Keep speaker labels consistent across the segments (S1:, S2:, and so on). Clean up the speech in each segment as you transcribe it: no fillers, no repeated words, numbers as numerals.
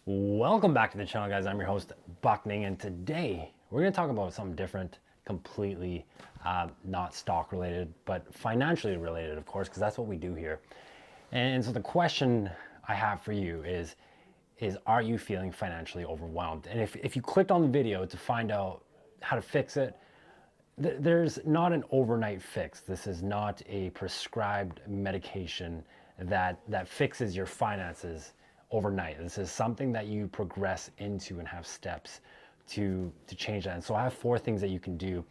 S1: Welcome back to the channel, guys. I'm your host, Buckning, and today we're going to talk about something different, completely not stock related, but financially related, of course, because that's what we do here. And so the question I have for you is are you feeling financially overwhelmed? And if you clicked on the video to find out how to fix it, there's not an overnight fix. This is not a prescribed medication that fixes your finances overnight. This is something that you progress into and have steps to change that. And so I have 4 things that you can do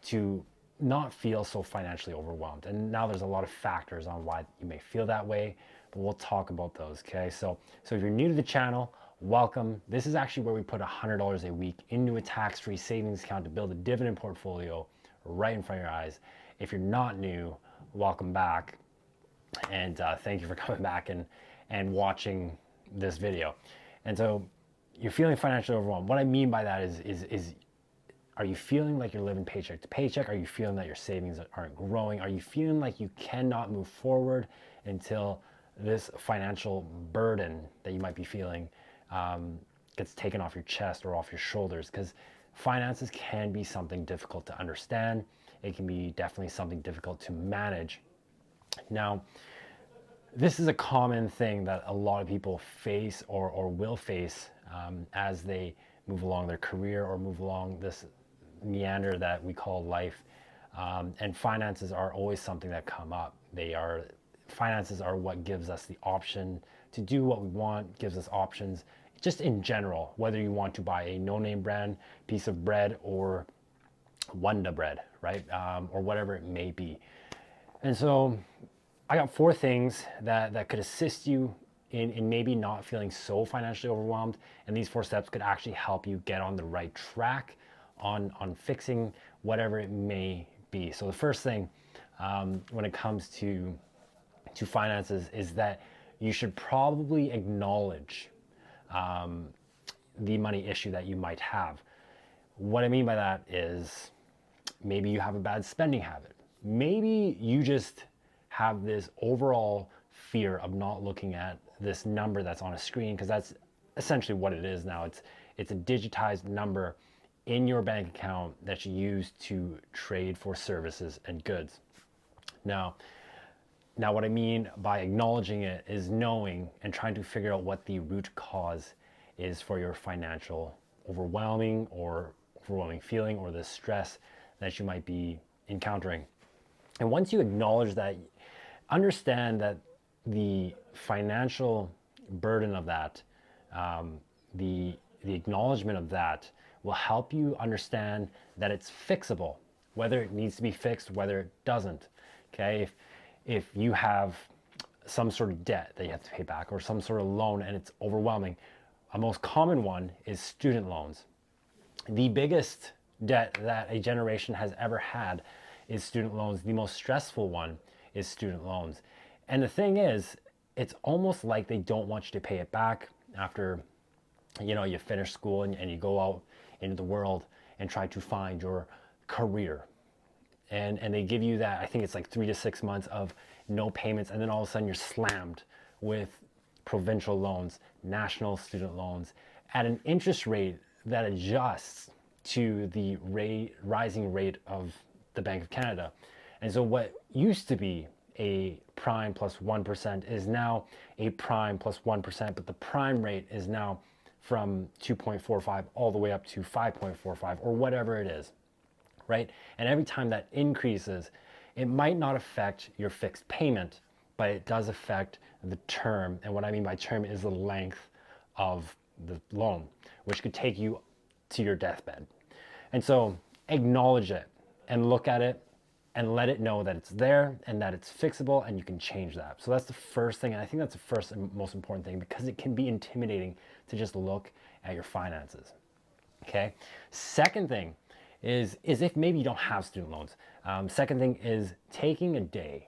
S1: to not feel so financially overwhelmed. And now there's a lot of factors on why you may feel that way, but we'll talk about those, okay? So if you're new to the channel, welcome. This is actually where we put $100 a week into a tax-free savings account to build a dividend portfolio right in front of your eyes. If you're not new, welcome back. And thank you for coming back and watching this video. And so you're feeling financially overwhelmed. What I mean by that is are you feeling like you're living paycheck to paycheck? Are you feeling that your savings aren't growing? Are you feeling like you cannot move forward until this financial burden that you might be feeling gets taken off your chest or off your shoulders? Because finances can be something difficult to understand. It can be definitely something difficult to manage. Now, this is a common thing that a lot of people face or will face as they move along their career or move along this meander that we call life. And finances are always something that come up. Finances are what gives us the option to do what we want, gives us options just in general, whether you want to buy a no-name brand piece of bread or Wonder bread, right? Or whatever it may be. And so I got 4 things that could assist you in maybe not feeling so financially overwhelmed. And these 4 steps could actually help you get on the right track on fixing whatever it may be. So the first thing when it comes to finances is that you should probably acknowledge the money issue that you might have. What I mean by that is maybe you have a bad spending habit. Maybe you just have this overall fear of not looking at this number that's on a screen, because that's essentially what it is now. It's a digitized number in your bank account that you use to trade for services and goods. Now what I mean by acknowledging it is knowing and trying to figure out what the root cause is for your financial overwhelming feeling or the stress that you might be encountering. And once you acknowledge that, understand that the financial burden of that, the acknowledgement of that will help you understand that it's fixable, whether it needs to be fixed, whether it doesn't. Okay, if you have some sort of debt that you have to pay back or some sort of loan and it's overwhelming, a most common one is student loans. The biggest debt that a generation has ever had is student loans. The most stressful one is student loans. And the thing is, it's almost like they don't want you to pay it back after you finish school and you go out into the world and try to find your career. And they give you that, I think it's like 3 to 6 months of no payments, and then all of a sudden you're slammed with provincial loans, national student loans at an interest rate that adjusts to the rising rate of the Bank of Canada. And so what used to be a prime plus 1% is now a prime plus 1%, but the prime rate is now from 2.45 all the way up to 5.45 or whatever it is, right? And every time that increases, it might not affect your fixed payment, but it does affect the term. And what I mean by term is the length of the loan, which could take you to your deathbed. And so acknowledge it and look at it and let it know that it's there and that it's fixable and you can change that. So that's the first thing. And I think that's the first and most important thing, because it can be intimidating to just look at your finances. Okay. Second thing is if maybe you don't have student loans. Second thing is taking a day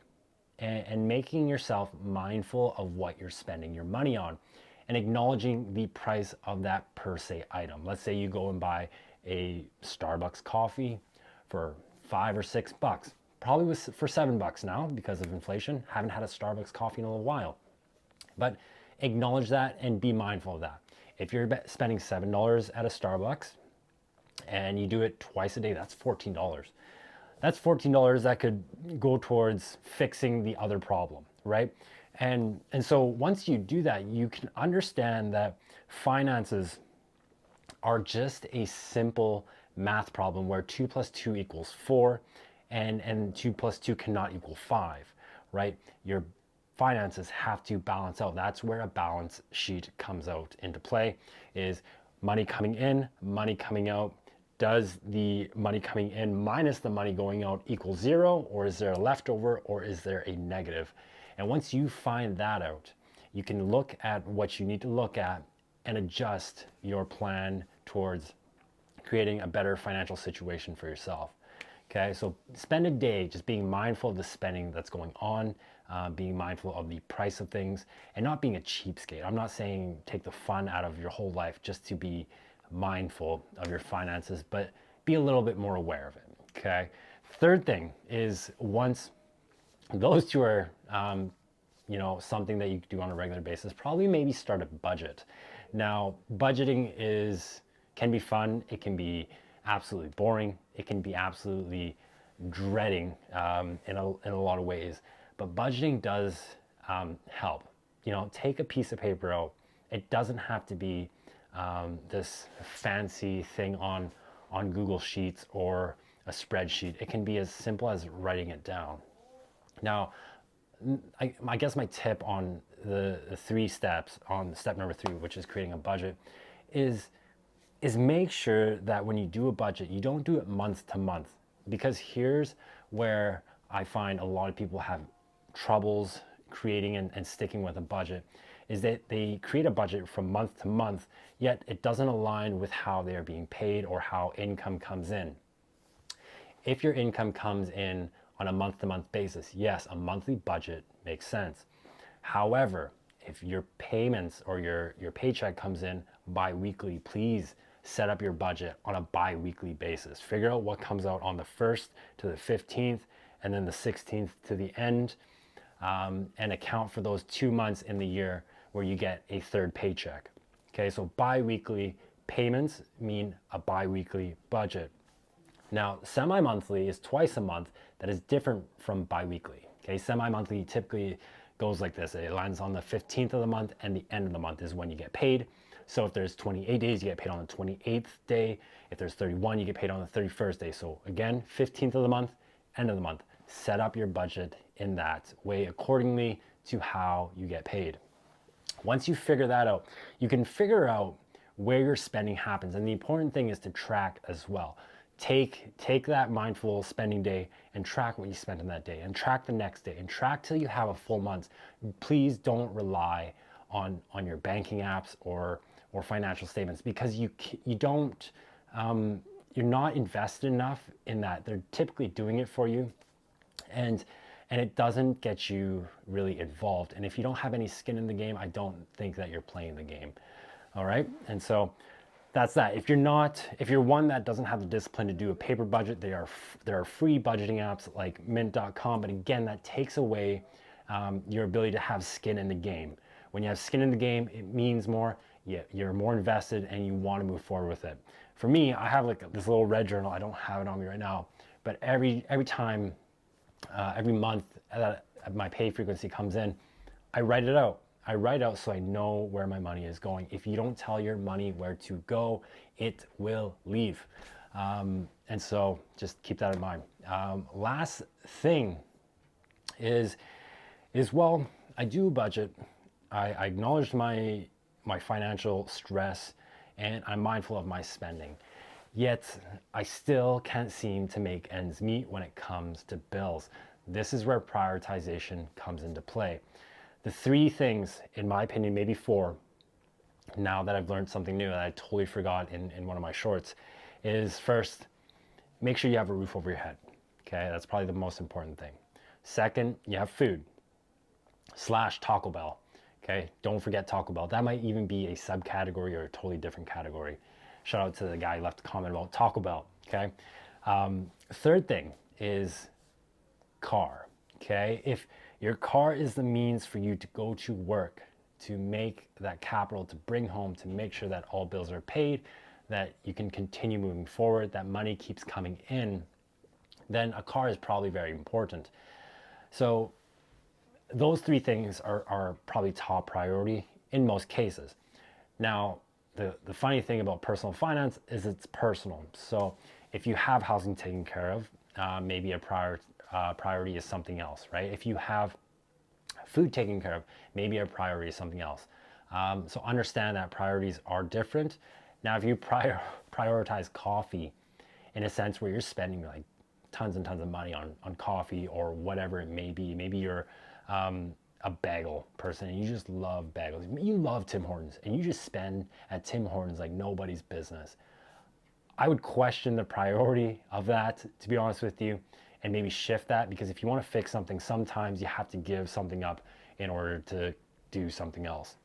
S1: and making yourself mindful of what you're spending your money on and acknowledging the price of that per se item. Let's say you go and buy a Starbucks coffee for $5 or $6, probably was for $7 now because of inflation. Haven't had a Starbucks coffee in a little while, but acknowledge that and be mindful of that. If you're spending $7 at a Starbucks and you do it twice a day, that's $14. That's $14 that could go towards fixing the other problem, right? And so once you do that, you can understand that finances are just a simple math problem where 2 plus 2 equals 4 and 2 plus 2 cannot equal 5, right? Your finances have to balance out. That's where a balance sheet comes out into play, is money coming in, money coming out. Does the money coming in minus the money going out equal 0, or is there a leftover, or is there a negative? And once you find that out, you can look at what you need to look at and adjust your plan towards creating a better financial situation for yourself. Okay, so spend a day just being mindful of the spending that's going on, being mindful of the price of things, and not being a cheapskate. I'm not saying take the fun out of your whole life just to be mindful of your finances, but be a little bit more aware of it. Okay. Third thing is, once those two are, something that you do on a regular basis, probably maybe start a budget. Now, budgeting can be fun. It can be absolutely boring. It can be absolutely dreading in a lot of ways. But budgeting does help. Take a piece of paper out. It doesn't have to be this fancy thing on Google Sheets or a spreadsheet. It can be as simple as writing it down. Now, I guess my tip on the 3 steps, on step number 3, which is creating a budget, is make sure that when you do a budget, you don't do it month to month. Because here's where I find a lot of people have troubles creating and sticking with a budget, is that they create a budget from month to month, yet it doesn't align with how they are being paid or how income comes in. If your income comes in on a month-to-month basis, yes, a monthly budget makes sense. However, if your payments or your paycheck comes in bi-weekly, please set up your budget on a bi-weekly basis. Figure out what comes out on the 1st to the 15th and then the 16th to the end, and account for those 2 months in the year where you get a third paycheck. Okay, so bi-weekly payments mean a bi-weekly budget. Now, semi-monthly is twice a month. That is different from bi-weekly. Okay, semi-monthly typically goes like this. It lands on the 15th of the month, and the end of the month is when you get paid. So if there's 28 days, you get paid on the 28th day. If there's 31, you get paid on the 31st day. So again, 15th of the month, end of the month. Set up your budget in that way accordingly to how you get paid. Once you figure that out, you can figure out where your spending happens. And the important thing is to track as well. Take that mindful spending day and track what you spent in that day, and track the next day, and track till you have a full month. Please don't rely on your banking apps or financial statements, because you don't, you're not invested enough in that. They're typically doing it for you, and it doesn't get you really involved. And if you don't have any skin in the game, I don't think that you're playing the game. All right, and so that's that. If you're one that doesn't have the discipline to do a paper budget, there are free budgeting apps like mint.com, but again, that takes away your ability to have skin in the game. When you have skin in the game, it means more. You're more invested and you want to move forward with it. For me, I have like this little red journal. I don't have it on me right now, but every time, every month that my pay frequency comes in, I write it out. I write out so I know where my money is going. If you don't tell your money where to go, it will leave. And so just keep that in mind. Last thing is well, I do a budget. I acknowledge my financial stress, and I'm mindful of my spending. Yet I still can't seem to make ends meet when it comes to bills. This is where prioritization comes into play. The 3 things, in my opinion, maybe 4, now that I've learned something new that I totally forgot in one of my shorts, is first, make sure you have a roof over your head. Okay, that's probably the most important thing. Second, you have food / Taco Bell. Okay, don't forget Taco Bell. That might even be a subcategory or a totally different category. Shout out to the guy who left a comment about Taco Bell. Okay, third thing is car. Okay, if your car is the means for you to go to work, to make that capital to bring home, to make sure that all bills are paid, that you can continue moving forward, that money keeps coming in, then a car is probably very important. So those three things are probably top priority in most cases. Now, the funny thing about personal finance is it's personal. So if you have housing taken care of, maybe a priority is something else, right? If you have food taken care of, maybe a priority is something else. So understand that priorities are different. Now, if you prioritize coffee in a sense where you're spending like tons and tons of money on coffee or whatever it may be, maybe you're a bagel person and you just love bagels, you love Tim Hortons and you just spend at Tim Hortons like nobody's business, I would question the priority of that, to be honest with you, and maybe shift that, because if you want to fix something, sometimes you have to give something up in order to do something else.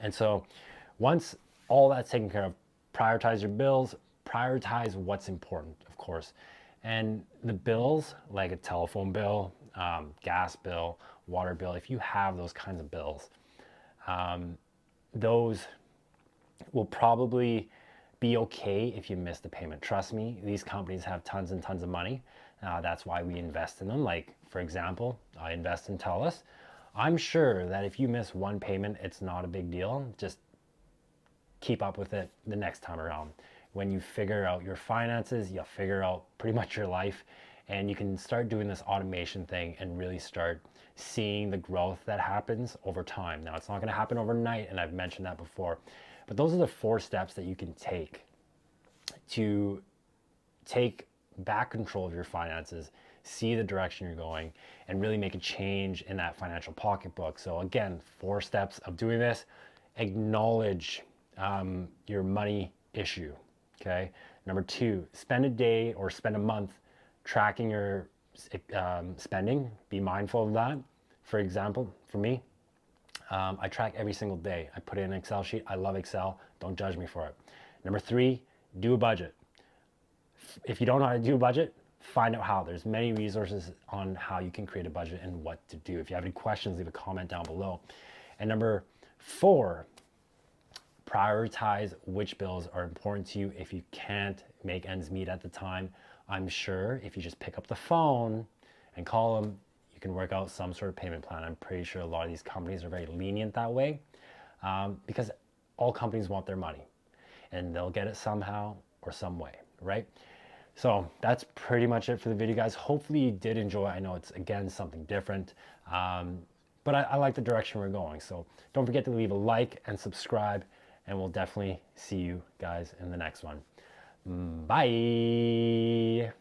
S1: And so once all that's taken care of, prioritize your bills, prioritize what's important, of course. And the bills, like a telephone bill, gas bill, water bill, if you have those kinds of bills, those will probably be okay if you miss the payment. Trust me, these companies have tons and tons of money. That's why we invest in them. Like, for example, I invest in TELUS. I'm sure that if you miss one payment, it's not a big deal. Just keep up with it the next time around. When you figure out your finances, you'll figure out pretty much your life, and you can start doing this automation thing and really start seeing the growth that happens over time. Now, it's not going to happen overnight, and I've mentioned that before, but those are the 4 steps that you can take to take back control of your finances, see the direction you're going, and really make a change in that financial pocketbook. So again, 4 steps of doing this. Acknowledge your money issue, okay? Number 2, spend a day or spend a month tracking your spending. Be mindful of that. For example, for me, I track every single day. I put it in an Excel sheet. I love Excel. Don't judge me for it. Number 3, do a budget. If you don't know how to do a budget, find out how. There's many resources on how you can create a budget and what to do. If you have any questions, leave a comment down below. And number 4, prioritize which bills are important to you. If you can't make ends meet at the time, I'm sure if you just pick up the phone and call them, you can work out some sort of payment plan. I'm pretty sure a lot of these companies are very lenient that way, because all companies want their money and they'll get it somehow or some way, right? So that's pretty much it for the video, guys. Hopefully you did enjoy. I know it's, again, something different, but I like the direction we're going. So don't forget to leave a like and subscribe, and we'll definitely see you guys in the next one. Bye.